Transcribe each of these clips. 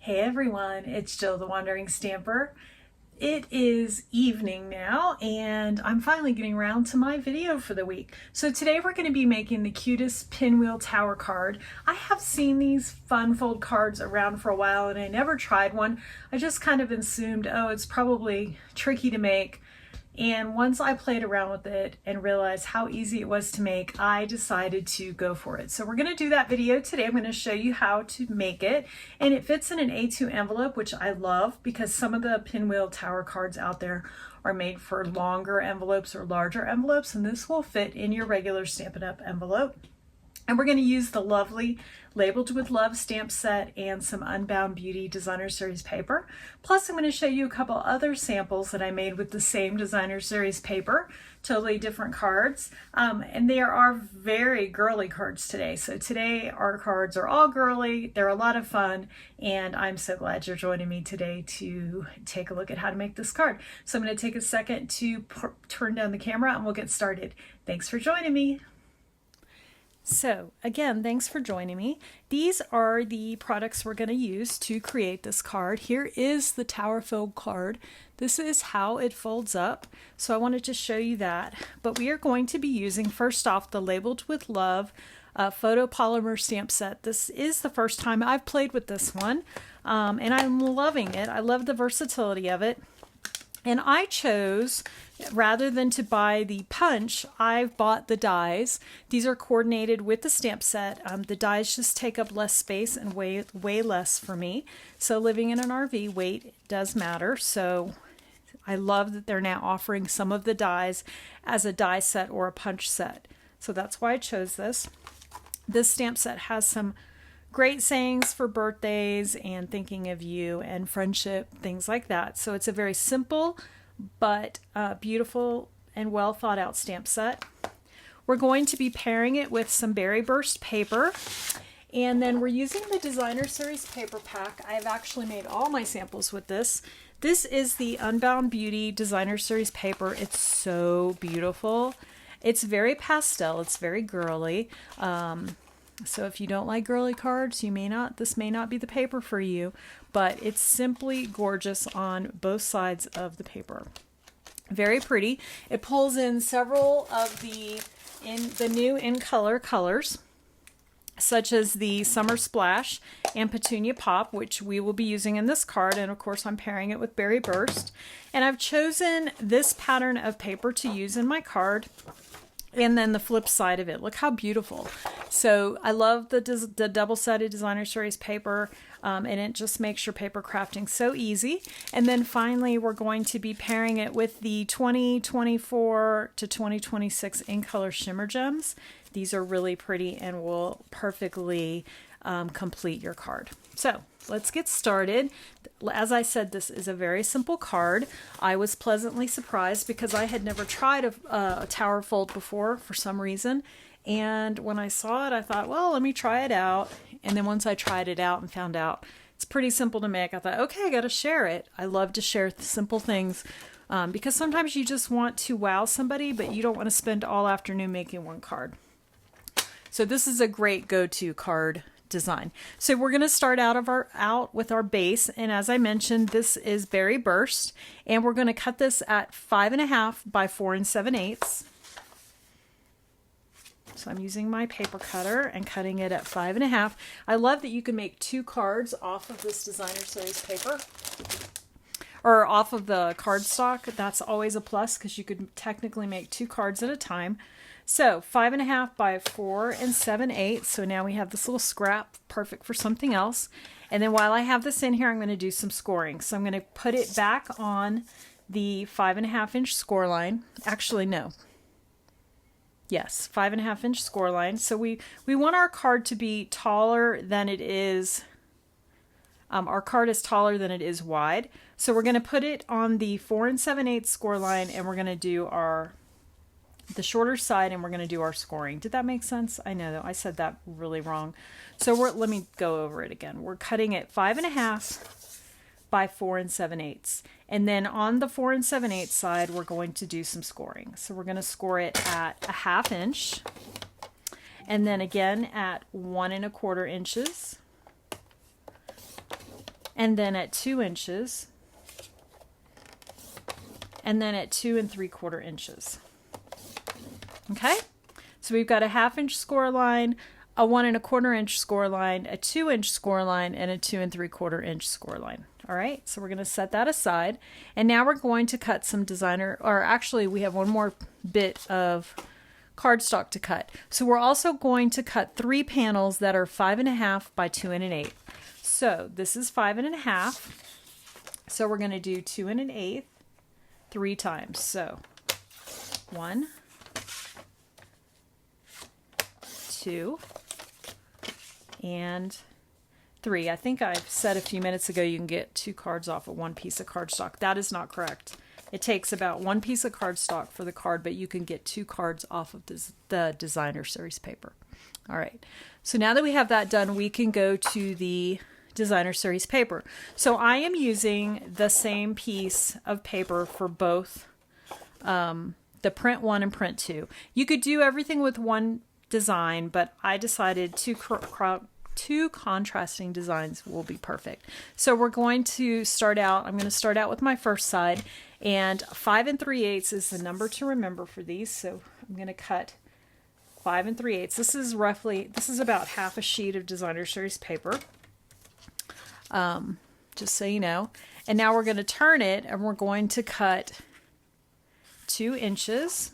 Hey everyone, it's Jill the Wandering Stamper. It is evening now and I'm finally getting around to my video for the week. So today we're going to be making the cutest Pinwheel Tower card. I have seen these fun fold cards around for a while and I never tried one. I just kind of assumed, oh, it's probably tricky to make. And once I played around with it and realized how easy it was to make, I decided to go for it. So we're going to do that video today. I'm going to show you how to make it. And it fits in an A2 envelope, which I love because some of the Pinwheel Tower cards out there are made for longer envelopes or larger envelopes, and this will fit in your regular Stampin' Up! Envelope. And we're going to use the lovely Labeled with Love stamp set and some Unbound Beauty Designer Series paper. Plus, I'm going to show you a couple other samples that I made with the same Designer Series paper, totally different cards. And there are very girly cards today. So today our cards are all girly. They're a lot of fun. And I'm so glad you're joining me today to take a look at how to make this card. So I'm going to take a second to turn down the camera and we'll get started. Thanks for joining me. So again, thanks for joining me. These are the products we're going to use to create this card. Here is the Tower Fold card. This is how it folds up. So I wanted to show you that. But we are going to be using, first off, the Labeled with Love photopolymer stamp set. This is the first time I've played with this one, and I'm loving it. I love the versatility of it. And I chose, rather than to buy the punch, I've bought the dies. These are coordinated with the stamp set. The dies just take up less space and weigh way less for me. So living in an RV, weight does matter. So I love that they're now offering some of the dies as a die set or a punch set. So that's why I chose this. This stamp set has some great sayings for birthdays and thinking of you and friendship, things like that. So it's a very simple but beautiful and well thought out stamp set. We're going to be pairing it with some Berry Burst paper, and then we're using the Designer Series paper pack. I've actually made all my samples with this. This is the Unbound Beauty Designer Series paper. It's so beautiful. It's very pastel. It's very girly. So if you don't like girly cards, this may not be the paper for you, but it's simply gorgeous on both sides of the paper. Very pretty. It pulls in several of the new in color colors, such as the Summer Splash and Petunia Pop, which we will be using in this card. And of course, I'm pairing it with Berry Burst. And I've chosen this pattern of paper to use in my card. And then the flip side of it. Look how beautiful. So I love the double-sided Designer Series paper, and it just makes your paper crafting so easy. And then finally, we're going to be pairing it with the 2024 to 2026 in color shimmer gems. These are really pretty and will perfectly complete your card. So let's get started. As I said, this is a very simple card. I was pleasantly surprised because I had never tried a tower fold before for some reason. And when I saw it, I thought, well, let me try it out. And then once I tried it out and found out it's pretty simple to make, I thought, okay, I got to share it. I love to share simple things because sometimes you just want to wow somebody, but you don't want to spend all afternoon making one card. So this is a great go-to card design. So we're going to start out with our base, and as I mentioned, this is Berry Burst, and we're going to cut this at 5.5 by 4 7/8. So I'm using my paper cutter and cutting it at 5.5. I love that you can make two cards off of this Designer Series paper, or off of the cardstock. That's always a plus because you could technically make two cards at a time. So 5.5 by 4 7/8. So now we have this little scrap, perfect for something else. And then while I have this in here, I'm going to do some scoring. So I'm going to put it back on the 5.5-inch score line. Actually, no. Yes, 5.5-inch score line. So we want our card to be taller than it is. Our card is taller than it is wide. So we're going to put it on the 4 7/8 score line, and we're going to do the shorter side, and we're going to do our scoring. Did that make sense? I know I said that really wrong. So let me go over it again. We're cutting it 5.5 by 4 7/8. And then on the 4 7/8 side, we're going to do some scoring. So we're going to score it at 1/2 inch, and then again at 1 1/4 inches, and then at 2 inches, and then at 2 3/4 inches. Okay, so we've got a 1/2 inch score line, a 1 1/4 inch score line, a 2 inch score line, and a 2 3/4 inch score line. All right, so we're going to set that aside, and now we're going to cut some designer, or actually we have one more bit of cardstock to cut. So we're also going to cut 3 panels that are 5 1/2 by 2 1/8. So this is 5 1/2. So we're going to do 2 1/8 3 times. So 1, 2, and 3. I think I said a few minutes ago you can get 2 cards off of 1 piece of cardstock. That is not correct. It takes about 1 piece of cardstock for the card, but you can get 2 cards off of the designer series paper. All right, so now that we have that done, we can go to the designer series paper. So I am using the same piece of paper for both the print 1 and print 2. You could do everything with one design, but I decided two contrasting designs will be perfect. So we're going to start out, I'm going to start out with my first side, and 5 3/8 is the number to remember for these. So I'm going to cut 5 3/8. This is about 1/2 a sheet of designer series paper. Just so you know. And now we're going to turn it, and we're going to cut 2 inches.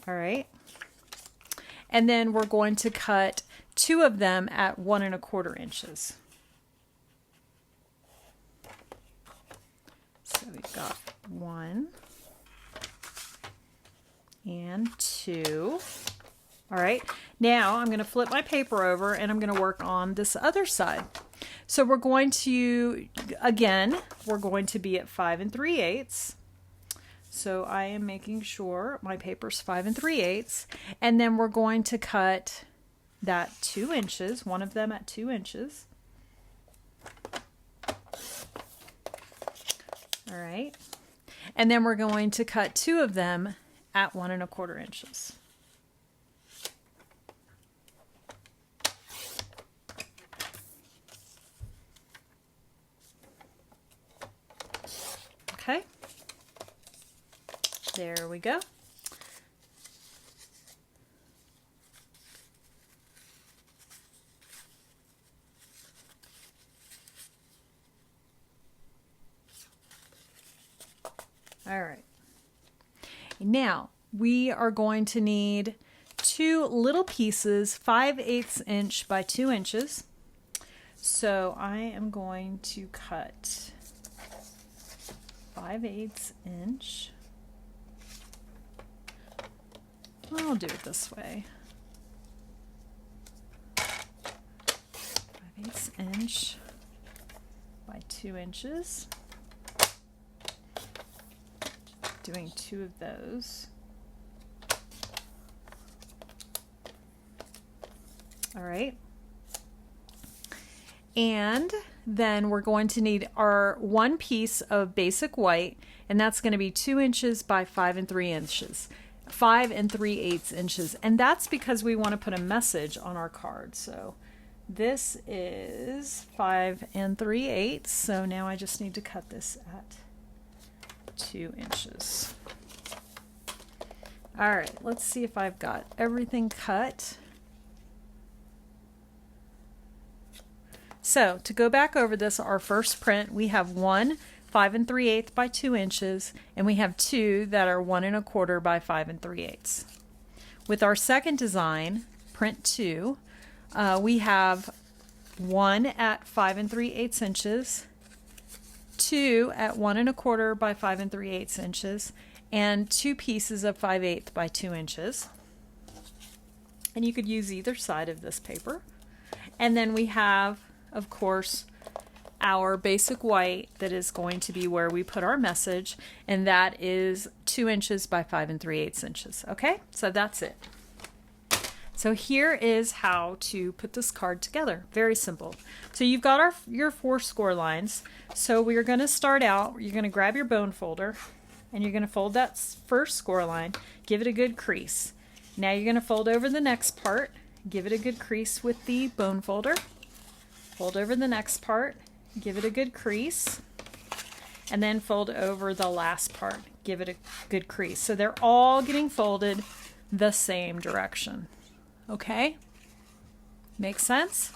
All right. And then we're going to cut 2 of them at 1 1/4 inches. So we've got 1 and 2. All right, now I'm going to flip my paper over and I'm going to work on this other side. So we're going to, again, we're going to be at 5 3/8. So I am making sure my paper's 5 3/8, and then we're going to cut that 2 inches, one of them at 2 inches. All right, and then we're going to cut 2 of them at 1 1/4 inches. Okay. There we go. All right. Now we are going to need 2 little pieces, 5/8 inch by 2 inches. So I am going to cut 5/8 inch. I'll do it this way. 5/8 inch by 2 inches. Doing 2 of those. All right. And then we're going to need our 1 piece of basic white, and that's going to be 2 inches by 5 3 inches. 5 3/8 inches, and that's because we want to put a message on our card. So this is 5 3/8, so now I just need to cut this at 2 inches. All right, let's see if I've got everything cut. So to go back over this, our first print, we have 1 5 3/8 by 2 inches, and we have 2 that are 1 1/4 by 5 3/8. With our second design, print 2, we have 1 at 5 3/8 inches, 2 at 1 1/4 by 5 3/8 inches, and 2 pieces of 5/8 by 2 inches. And you could use either side of this paper. And then we have, of course, our basic white that is going to be where we put our message, and that is 2 inches by 5 3/8 inches. Okay, so that's it. So here is how to put this card together. Very simple. So you've got your 4 score lines. So we're going to start out, you're going to grab your bone folder, and you're going to fold that first score line, give it a good crease. Now you're going to fold over the next part, give it a good crease with the bone folder. Fold over the next part, give it a good crease, and then fold over the last part, give it a good crease. So they're all getting folded the same direction. Okay? Makes sense?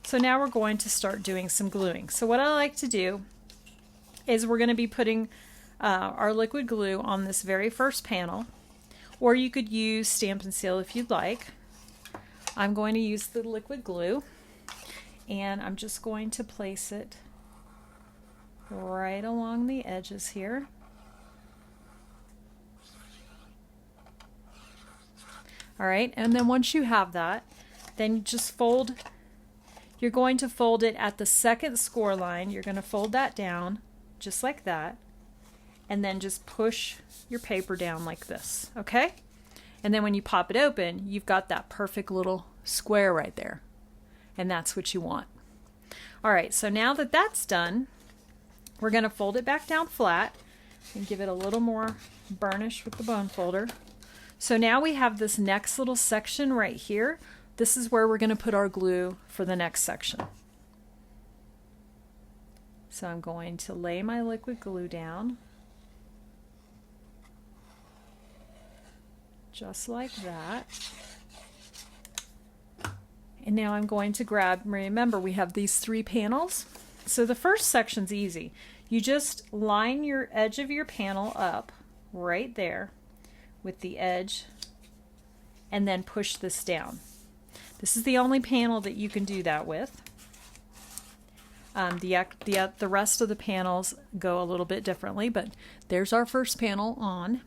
So now we're going to start doing some gluing. So what I like to do is we're going to be putting our liquid glue on this very first panel, or you could use Stampin' Seal if you'd like. I'm going to use the liquid glue, and I'm just going to place it right along the edges here. All right, and then once you have that, then you just fold. You're going to fold it at the second score line. You're going to fold that down just like that, and then just push your paper down like this, okay? And then when you pop it open, you've got that perfect little square right there, and that's what you want. All right, so now that that's done, we're going to fold it back down flat and give it a little more burnish with the bone folder. So now we have this next little section right here. This is where we're going to put our glue for the next section. So I'm going to lay my liquid glue down, just like that. And now I'm going to grab, remember we have these 3 panels. So the first section's easy. You just line your edge of your panel up right there with the edge and then push this down. This is the only panel that you can do that with. The rest of the panels go a little bit differently, but there's our first panel on.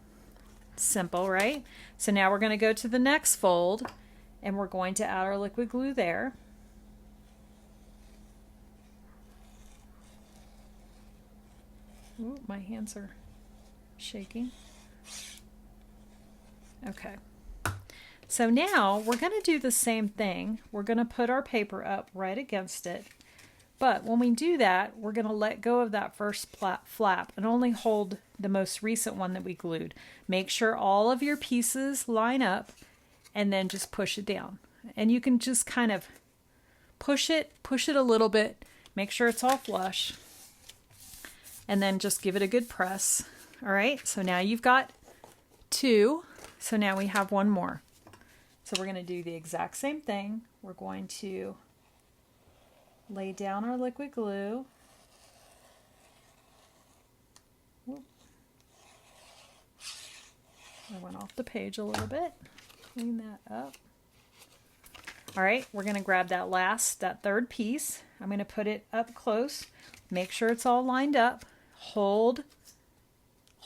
Simple, right? So now we're going to go to the next fold, and we're going to add our liquid glue there. Ooh, my hands are shaking. Okay. So now we're going to do the same thing. We're going to put our paper up right against it. But when we do that, we're going to let go of that first flap and only hold the most recent one that we glued. Make sure all of your pieces line up and then just push it down. And you can just kind of push it a little bit, make sure it's all flush, and then just give it a good press. All right, so now you've got 2. So now we have 1 more. So we're going to do the exact same thing. We're going to lay down our liquid glue. Whoop. I went off the page a little bit. Clean that up. All right, we're going to grab that third piece. I'm going to put it up close. Make sure it's all lined up. Hold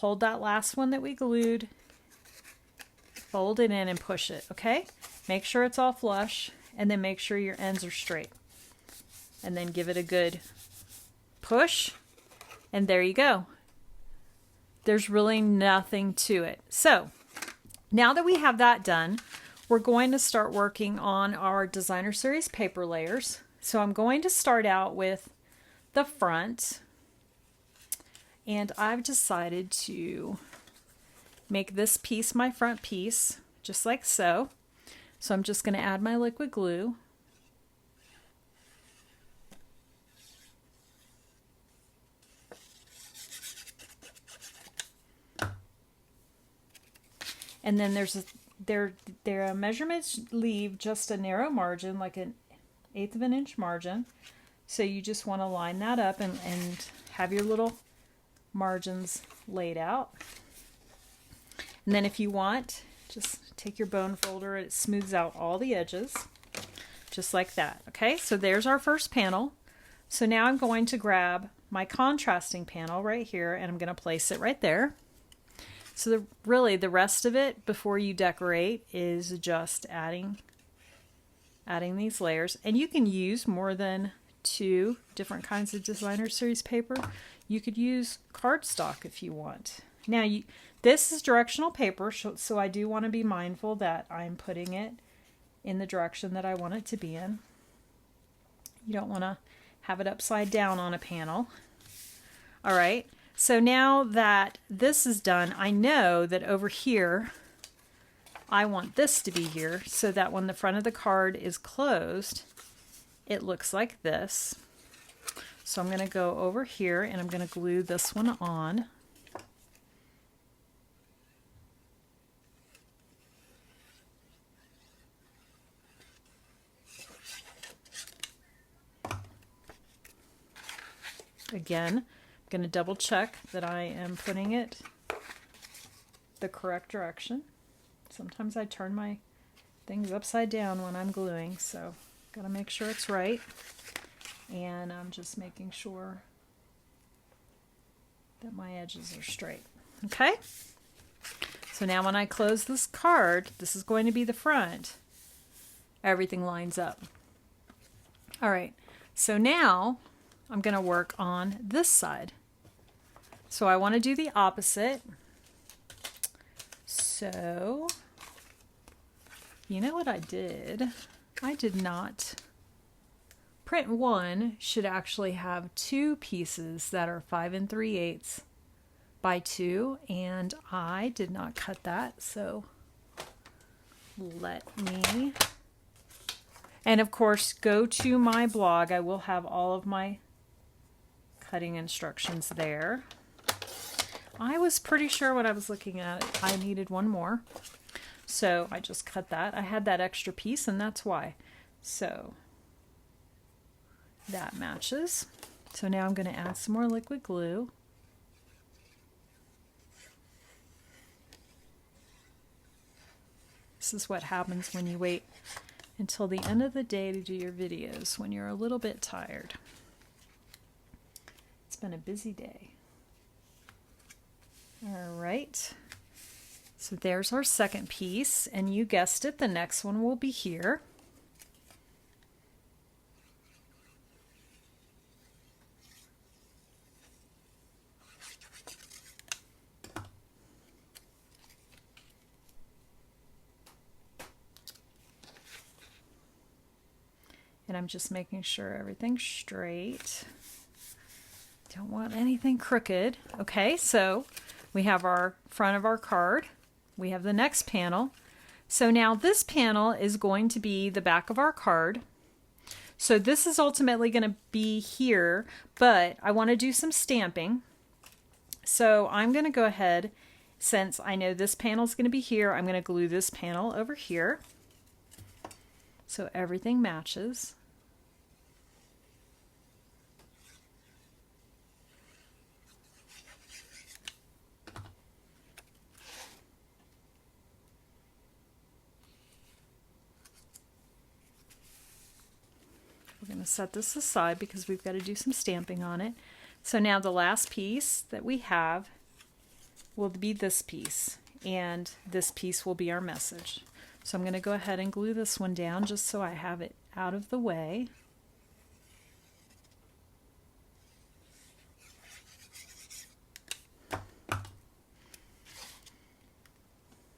that last one that we glued. Fold it in and push it, okay? Make sure it's all flush, and then make sure your ends are straight. And then give it a good push, and there you go. There's really nothing to it. So now that we have that done, we're going to start working on our Designer Series paper layers. So I'm going to start out with the front, and I've decided to make this piece my front piece, just like so. So I'm just going to add my liquid glue. And then their measurements leave just a narrow margin, like an 1/8 of an inch margin. So you just want to line that up and have your little margins laid out. And then if you want, just take your bone folder, it smooths out all the edges, just like that. Okay, so there's our first panel. So now I'm going to grab my contrasting panel right here, and I'm going to place it right there. So really the rest of it before you decorate is just adding these layers. And you can use more than 2 different kinds of Designer Series paper. You could use cardstock if you want. Now this is directional paper, so I do want to be mindful that I'm putting it in the direction that I want it to be in. You don't want to have it upside down on a panel. All right, so now that this is done, I know that over here I want this to be here so that when the front of the card is closed, it looks like this. So I'm going to go over here and I'm going to glue this one on. Again, I'm going to double check that I am putting it the correct direction. Sometimes I turn my things upside down when I'm gluing, so got to make sure it's right. And I'm just making sure that my edges are straight. Okay? So now when I close this card, this is going to be the front. Everything lines up. All right, so now I'm going to work on this side. So I want to do the opposite. So, you know what I did? I did not. Print 1 should actually have 2 pieces that are 5 3/8 by 2, and I did not cut that, so let me. And of course, go to my blog. I will have all of my cutting instructions there. I was pretty sure when I was looking at it, I needed one more. So I just cut that. I had that extra piece, and that's why. So that matches. So now I'm going to add some more liquid glue. This is what happens when you wait until the end of the day to do your videos, when you're a little bit tired. It's been a busy day. All right, so there's our second piece, and you guessed it, the next one will be here. And I'm just making sure everything's straight. Don't want anything crooked. Okay, so we have our front of our card. We have the next panel. So now this panel is going to be the back of our card. So this is ultimately going to be here, but I want to do some stamping. So I'm going to go ahead, since I know this panel is going to be here, I'm going to glue this panel over here so everything matches. We're going to set this aside because we've got to do some stamping on it. So now the last piece that we have will be this piece, and this piece will be our message. So I'm going to go ahead and glue this one down just so I have it out of the way.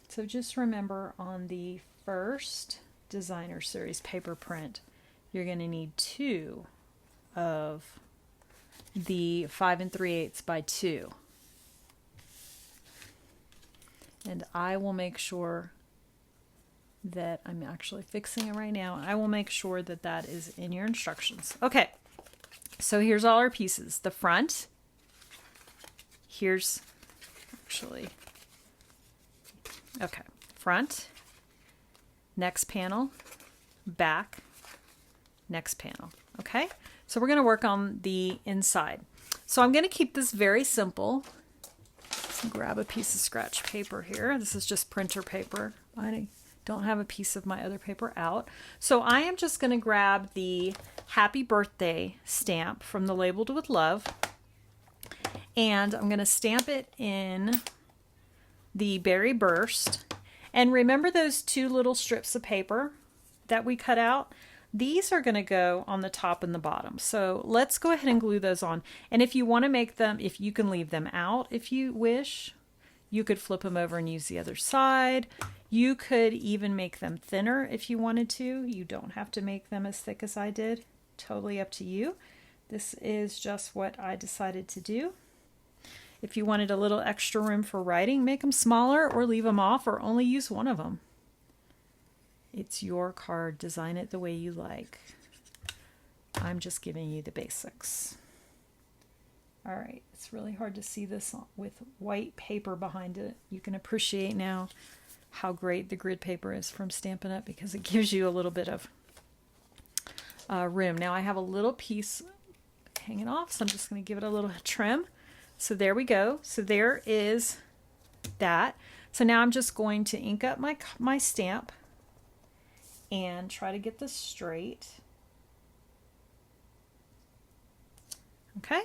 So just remember, on the first designer series paper print, you're going to need 2 of the 5 3/8 by 2. And I will make sure that I'm actually fixing it right now. I will make sure that that is in your instructions. Okay, so here's all our pieces. The front, here's actually, okay, front, next panel, back, next panel. Okay, so we're going to work on the inside. So I'm going to keep this very simple. Grab a piece of scratch paper here. This is just printer paper. I don't have a piece of my other paper out. So I am just going to grab the happy birthday stamp from the Labeled with Love, and I'm going to stamp it in the Berry Burst. And remember those 2 little strips of paper that we cut out? These are going to go on the top and the bottom. So let's go ahead and glue those on. And if you want to make them, if you can leave them out if you wish, you could flip them over and use the other side. You could even make them thinner if you wanted to. You don't have to make them as thick as I did. Totally up to you. This is just what I decided to do. If you wanted a little extra room for writing, make them smaller or leave them off or only use one of them. It's your card. Design it the way you like. I'm just giving you the basics. All right, it's really hard to see this with white paper behind it. You can appreciate now how great the grid paper is from Stampin' Up! Because it gives you a little bit of room. Now I have a little piece hanging off, so I'm just going to give it a little trim. So there we go. So there is that. So now I'm just going to ink up my stamp and try to get this straight. Okay,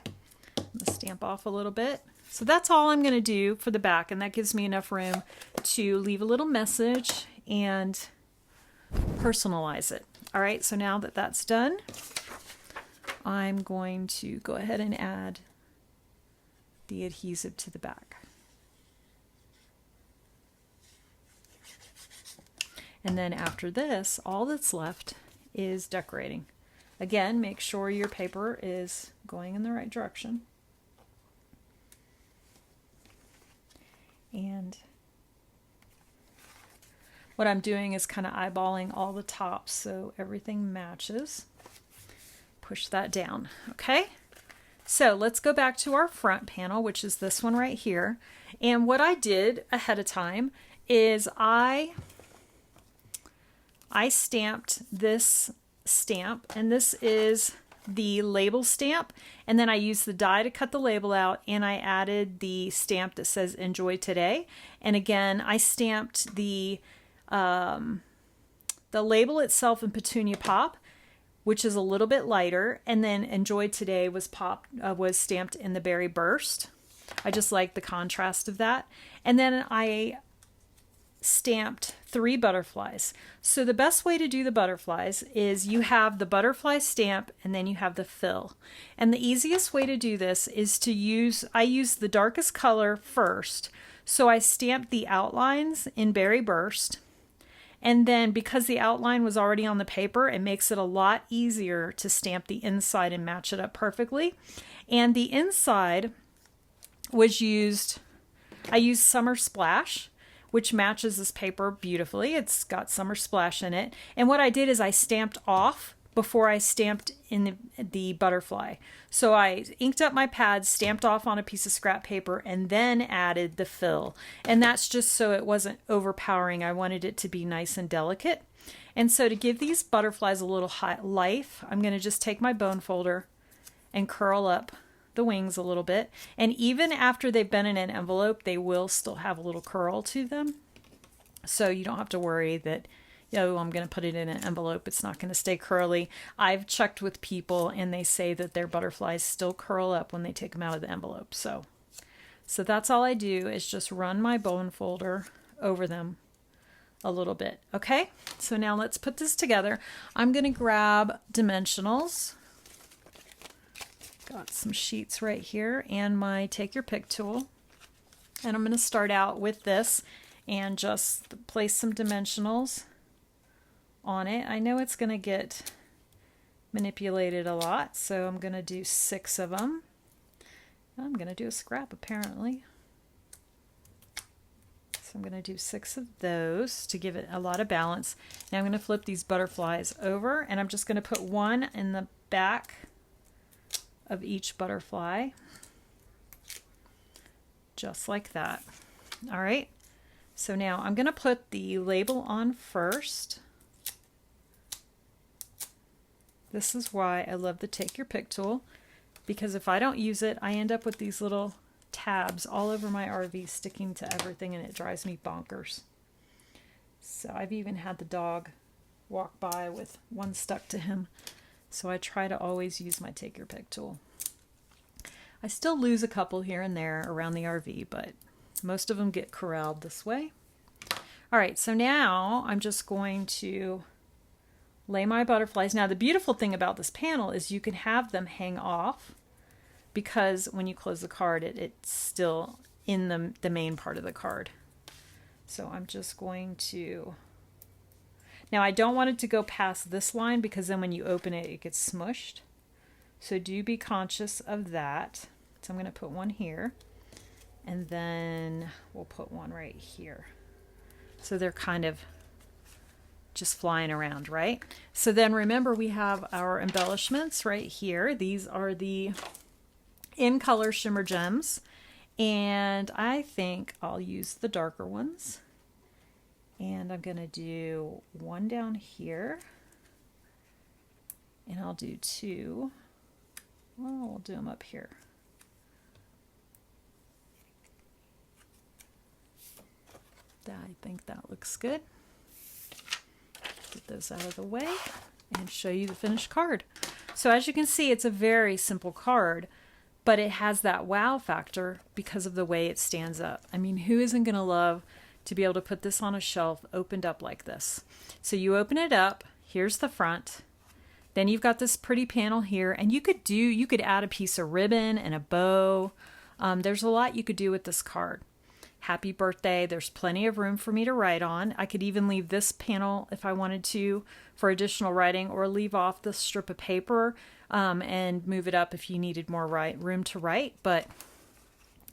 I'm going to stamp off a little bit. So that's all I'm going to do for the back, and that gives me enough room to leave a little message and personalize it. All right, so now that that's done, I'm going to go ahead and add the adhesive to the back. And then after this, all that's left is decorating. Again, make sure your paper is going in the right direction. And what I'm doing is kind of eyeballing all the tops so everything matches. Push that down, okay? So let's go back to our front panel, which is this one right here. And what I did ahead of time is I stamped this stamp, and this is the label stamp, and then I used the die to cut the label out, and I added the stamp that says enjoy today. And again, I stamped the label itself in Petunia Pop, which is a little bit lighter, and then enjoy today was stamped in the Berry Burst. I just like the contrast of that. And then I stamped 3 butterflies. So the best way to do the butterflies is you have the butterfly stamp and then you have the fill. And the easiest way to do this is to I use the darkest color first. So I stamped the outlines in Berry Burst. And then because the outline was already on the paper, it makes it a lot easier to stamp the inside and match it up perfectly. And the inside was I used Summer Splash, which matches this paper beautifully. It's got Summer Splash in it. And what I did is I stamped off before I stamped in the butterfly. So I inked up my pad, stamped off on a piece of scrap paper, and then added the fill. And that's just so it wasn't overpowering. I wanted it to be nice and delicate. And so to give these butterflies a little life, I'm going to just take my bone folder and curl up the wings a little bit. And even after they've been in an envelope, they will still have a little curl to them. So you don't have to worry that, I'm going to put it in an envelope, it's not going to stay curly. I've checked with people and they say that their butterflies still curl up when they take them out of the envelope. So that's all I do is just run my bone folder over them a little bit. Okay, so now let's put this together. I'm going to grab dimensionals. Got some sheets right here and my Take Your Pick tool. And I'm going to start out with this and just place some dimensionals on it. I know it's going to get manipulated a lot, so I'm going to do 6 of them. I'm going to do a scrap apparently. So I'm going to do 6 of those to give it a lot of balance. Now I'm going to flip these butterflies over and I'm just going to put one in the back of each butterfly, just like that. All right, so now I'm going to put the label on first. This is why I love the Take Your Pick tool, because if I don't use it, I end up with these little tabs all over my RV sticking to everything, and it drives me bonkers. So I've even had the dog walk by with one stuck to him. So I try to always use my Take Your Pick tool. I still lose a couple here and there around the RV, but most of them get corralled this way. All right, so now I'm just going to lay my butterflies. Now the beautiful thing about this panel is you can have them hang off, because when you close the card, it's still in the main part of the card. So I'm just going to... Now I don't want it to go past this line, because then when you open it, it gets smushed. So do be conscious of that. So I'm going to put one here, and then we'll put one right here. So they're kind of just flying around, right? So then remember, we have our embellishments right here. These are the in color shimmer gems, and I think I'll use the darker ones. And I'm gonna do one down here, and I'll do two. Well, we'll do them up here. I think that looks good. Get those out of the way and show you the finished card. So as you can see, it's a very simple card, but it has that wow factor because of the way it stands up. I mean, who isn't going to love to be able to put this on a shelf opened up like this? So you open it up, here's the front, then you've got this pretty panel here, and you could add a piece of ribbon and a bow. There's a lot you could do with this card. Happy birthday. There's plenty of room for me to write on. I could even leave this panel if I wanted to for additional writing, or leave off this strip of paper and move it up if you needed more room to write. But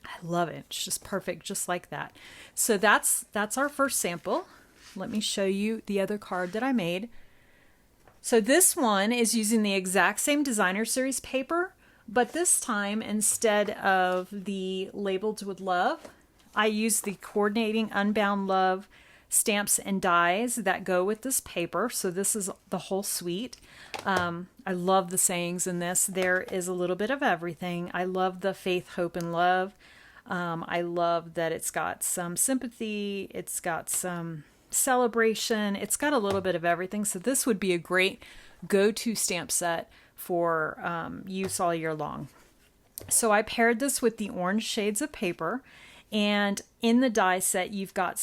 I love it. It's just perfect, just like that. So that's our first sample. Let me show you the other card that I made. So this one is using the exact same designer series paper, but this time, instead of the labeled with love, I use the coordinating Unbound Love stamps and dies that go with this paper. So this is the whole suite. I love the sayings in this. There is a little bit of everything. I love the faith, hope, and love. I love that it's got some sympathy. It's got some celebration. It's got a little bit of everything. So this would be a great go-to stamp set for use all year long. So I paired this with the orange shades of paper. And in the die set, you've got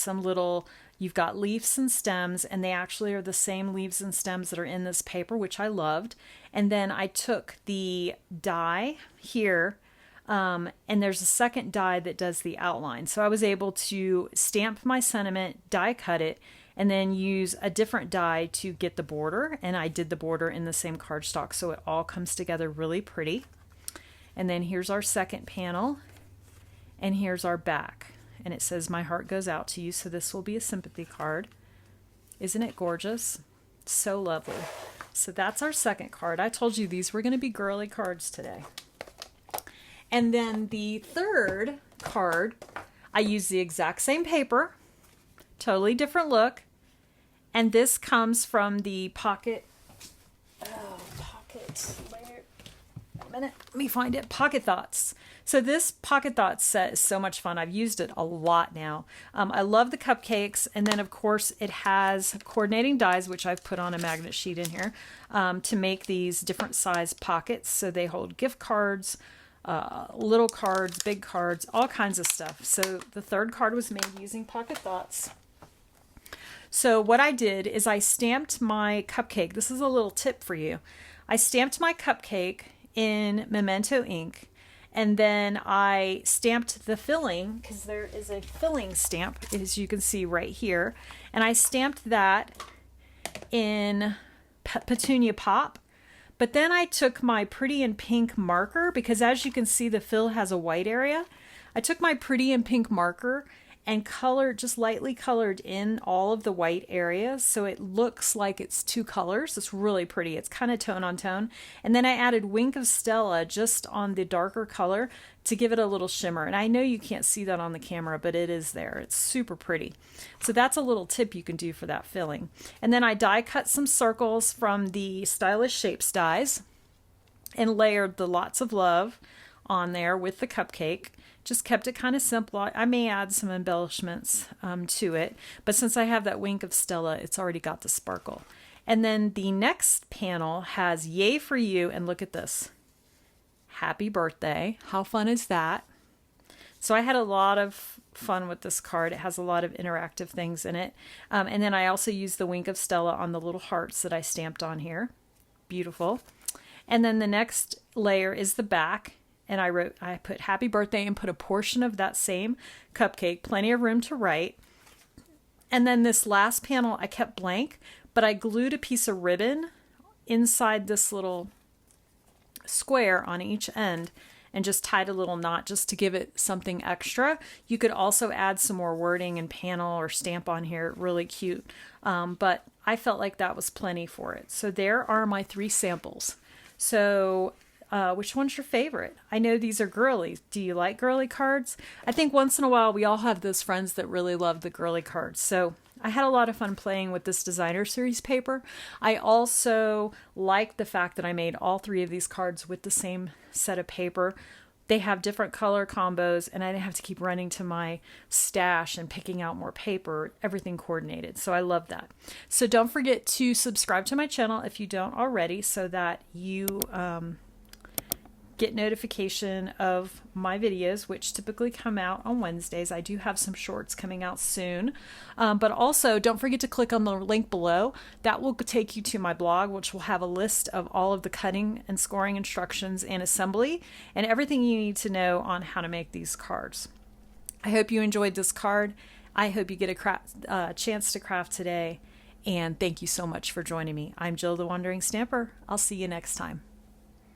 leaves and stems, and they actually are the same leaves and stems that are in this paper, which I loved. And then I took the die here, and there's a second die that does the outline. So I was able to stamp my sentiment, die cut it, and then use a different die to get the border. And I did the border in the same cardstock, so it all comes together really pretty. And then here's our second panel. And here's our back, and it says, "My heart goes out to you." So this will be a sympathy card. Isn't it gorgeous? So lovely. So that's our second card. I told you these were going to be girly cards today. And then the third card, I used the exact same paper, totally different look. And this comes from the pocket let me find it. Pocket Thoughts. So this Pocket Thoughts set is so much fun. I've used it a lot now. I love the cupcakes, and then of course it has coordinating dies, which I've put on a magnet sheet in here to make these different size pockets. So they hold gift cards, little cards, big cards, all kinds of stuff. So the third card was made using Pocket Thoughts. So what I did is I stamped my cupcake. This is a little tip for you. I stamped my cupcake in Memento ink, and then I stamped the filling, because there is a filling stamp, as you can see right here, and I stamped that in Petunia Pop. But then I took my Pretty in Pink marker, because as you can see the fill has a white area. I took my Pretty in Pink marker and just lightly colored in all of the white areas, so it looks like it's two colors. It's really pretty. It's kind of tone on tone. And then I added Wink of Stella just on the darker color to give it a little shimmer. And I know you can't see that on the camera, but it is there. It's super pretty. So that's a little tip you can do for that filling. And then I die cut some circles from the Stylish Shapes dies and layered the Lots of Love on there with the cupcake. Just kept it kind of simple. I may add some embellishments to it, but since I have that Wink of Stella, it's already got the sparkle. And then the next panel has Yay for You, and look at this. Happy birthday. How fun is that? So I had a lot of fun with this card. It has a lot of interactive things in it. And then I also used the Wink of Stella on the little hearts that I stamped on here. Beautiful. And then the next layer is the back. And I put happy birthday and put a portion of that same cupcake, plenty of room to write. And then this last panel I kept blank, but I glued a piece of ribbon inside this little square on each end. and just tied a little knot just to give it something extra. You could also add some more wording and panel or stamp on here, really cute. But I felt like that was plenty for it. So there are my 3 samples. So which one's your favorite? I know these are girly. Do you like girly cards? I think once in a while we all have those friends that really love the girly cards. So I had a lot of fun playing with this designer series paper. I also like the fact that I made all 3 of these cards with the same set of paper. They have different color combos, and I didn't have to keep running to my stash and picking out more paper, everything coordinated. So I love that. So don't forget to subscribe to my channel if you don't already, so that you get notification of my videos, which typically come out on Wednesdays. I do have some shorts coming out soon. But also don't forget to click on the link below. That will take you to my blog, which will have a list of all of the cutting and scoring instructions and assembly and everything you need to know on how to make these cards. I hope you enjoyed this card. I hope you get a chance to craft today. And thank you so much for joining me. I'm Jill the Wandering Stamper. I'll see you next time.